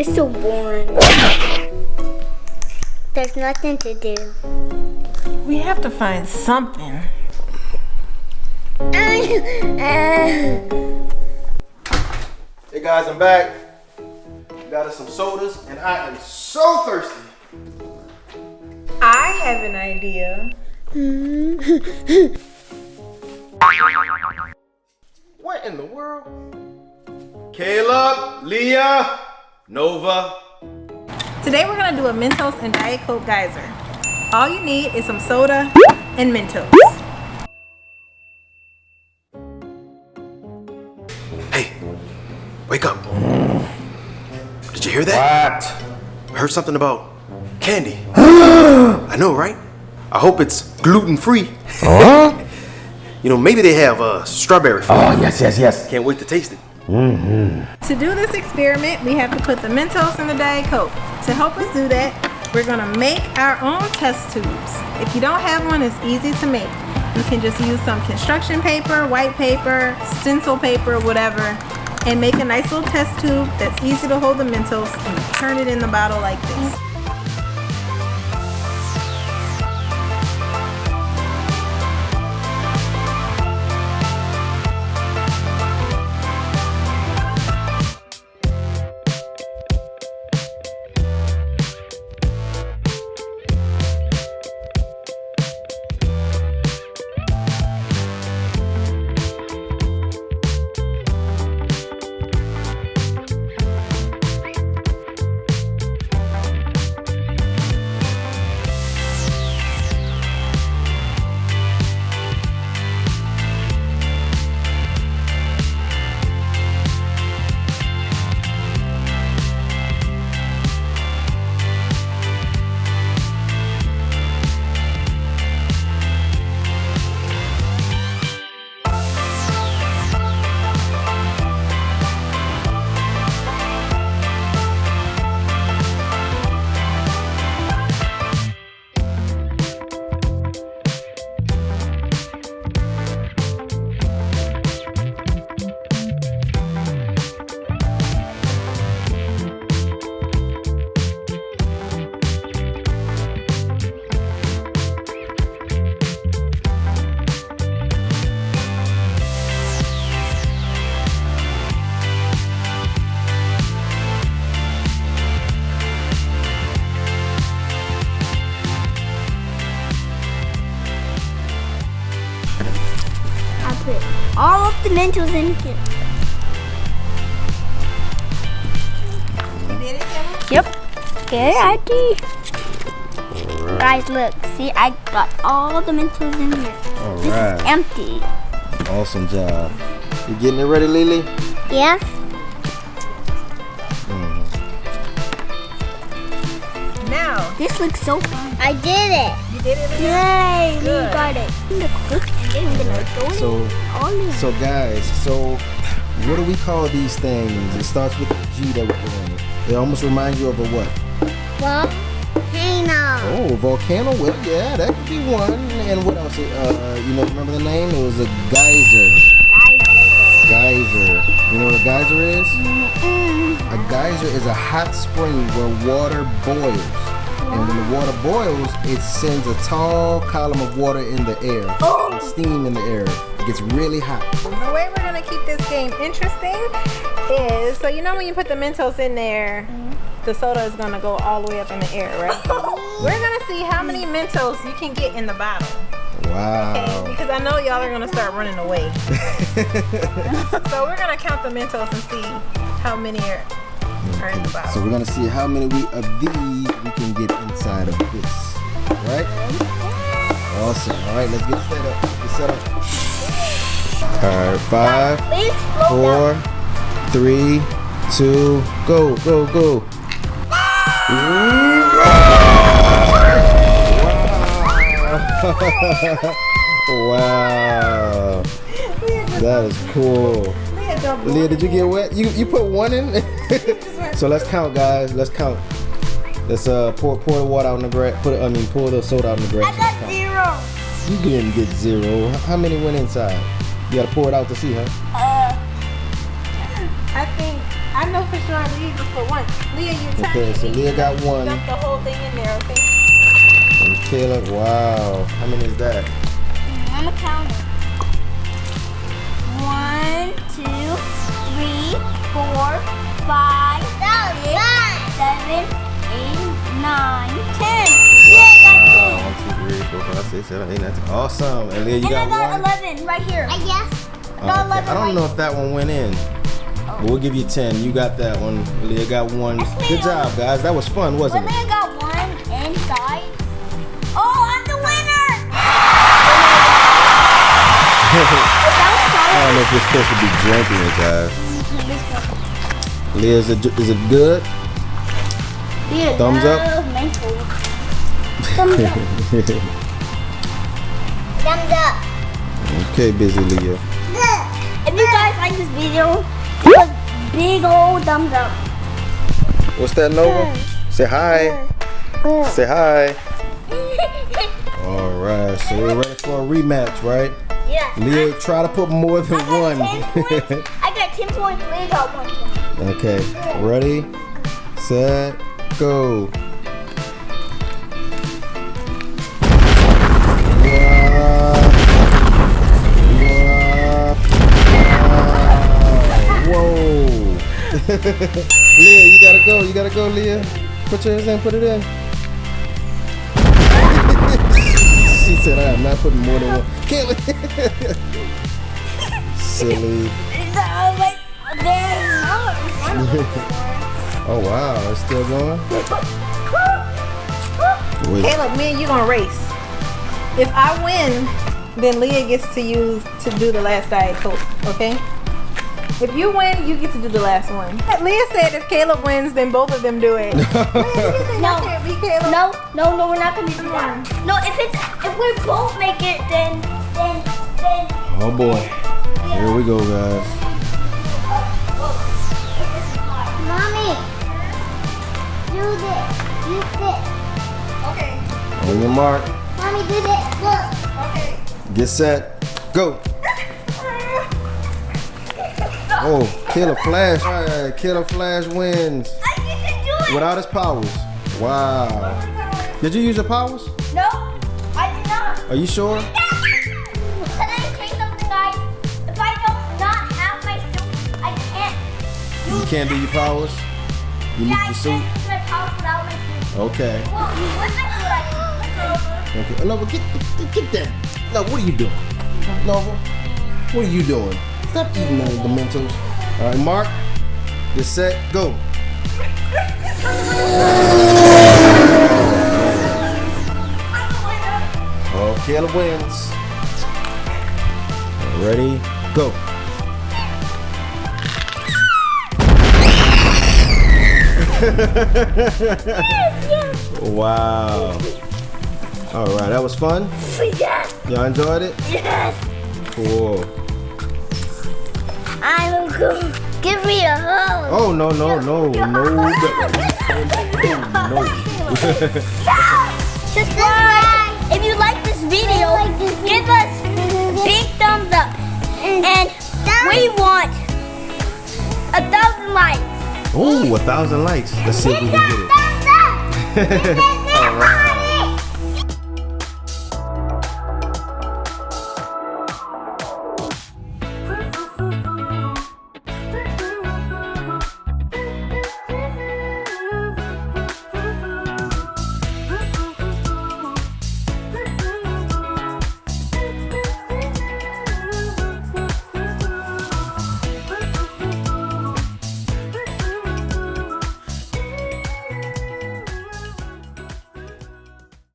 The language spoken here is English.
It's so boring. There's nothing to do. We have to find something. Hey guys, I'm back. Got us some sodas, and I am so thirsty. I have an idea. What in the world? Caleb, Leah, Nova. Today we're gonna do a Mentos and Diet Coke geyser. All you need is some soda and Mentos. Hey, wake up. Did you hear that? What? I heard something about candy. I know, right? I hope it's gluten-free. Huh? You know, maybe they have strawberry flavor. Oh, yes. Can't wait to taste it. To do this experiment, we have to put the Mentos in the Diet Coke. To help us do that, we're gonna make our own test tubes. If you don't have one, it's easy to make. You can just use some construction paper, white paper, stencil paper, whatever, and make a nice little test tube that's easy to hold the Mentos and turn it in the bottle like this. All of the Mentos in here. You did it, Kevin? Yep. Good idea. Guys, look. See, I got all the Mentos in here. All This right. is empty. Awesome job. You getting it ready, Lily? Yeah. Now, This looks so fun. I did it. you did it again? Yay! Good. We got it. The cook and then we're gonna throw it So- in all in. So guys, what do we call these things? It starts with G that we're doing. It almost reminds you of a what? Volcano. Oh, volcano. Well, yeah, that could be one. And what else? Remember the name? It was a geyser. Geyser. You know what a geyser is? A geyser is a hot spring where water boils. And when the water boils, it sends a tall column of water in the air. And steam in the air. It gets really hot. The way we're gonna keep this game interesting is, so you know when you put the Mentos in there, the soda is gonna go all the way up in the air, right? We're gonna see how many Mentos you can get in the bottle. Wow. Okay, because I know y'all are gonna start running away. So we're gonna count the Mentos and see how many are in the bottle. So we're gonna see how many of these we can get inside of this. Right? Awesome. All right, let's get set up. All right, 5, 4, 3, 2, go. Wow. That is cool. Leah, did you get wet? You put one in? So let's count, guys. Let's count. Let's pour the water out in the grass. Pour the soda out in the grass. I got 0. You didn't get 0. How many went inside? You gotta pour it out to see, huh? I think I know for sure Leah just put one. Leah, you turn. Okay, so Leah got one. Dump the whole thing in there, okay? And Caleb, wow. How many is that? I'm a counter. 1, 2, 3, 4, 5, 6, 7, 8, 9, 10. Yeah, I got 10. 1, 2, 3, 4, 5, 6, 7, 8, 9, 10. Awesome. And Leah, you And got I got one? 11 right here. I guess. Okay. I don't know if that one went in. But we'll give you 10. You got that one. Leah got one. Good job, guys. That was fun, wasn't it? Leah got one inside. Oh, I'm the winner! I don't know if you're supposed to be drinking it, guys. Leah, is it good? Leah, Thumbs up? Mentos. Thumbs up. Thumbs up. Okay, busy Leah. If you guys like this video, give us big old thumbs up. What's that, Nova? Say hi. Say hi. All right, so we're ready for a rematch, right? Yeah. Leah, try to put more than one. I got 10 points. Leah got 1 point. Okay, ready, set, go. Whoa. Leah, you gotta go, Leah. Put yours in, put it in. She said, I am not putting more than one. Can't Silly. Oh wow, it's still going? Wait. Caleb, me and you gonna race. If I win, then Leah gets to do the last Diet Coke, okay? If you win, you get to do the last one. Leah said if Caleb wins, then both of them do it. No, No. we're not gonna do that. No, if we both make it, then. Oh boy. Here we go, guys. Mommy, do this. You sit. Okay. On your mark. Mommy, do this. Look. Okay. Get set. Go. Oh, Killer Flash. All right, Killer Flash wins I get to do it. without his powers. Wow. Did you use your powers? No, I did not. Are you sure? Can I say something, guys? If I don't not have my suit, I can't. You can't do your powers? You need Yeah, I your suit? can't use my powers without my suit. Okay. Well, with my suit, I can. Okay. No, but get that. No, what are you doing? Nova, what are you doing? Stop eating the Mentos. All right, Mark, get set, go. Oh, Caleb wins. Ready, go. Wow. All right, that was fun. Yes. Y'all enjoyed it? Yes. Cool. I'm cool. Give me a hug. Oh, no. Subscribe. If you like this video, give us big thumbs up. And we want 1,000 likes. Oh, 1,000 likes. Let's see if we can get it. Thumbs up.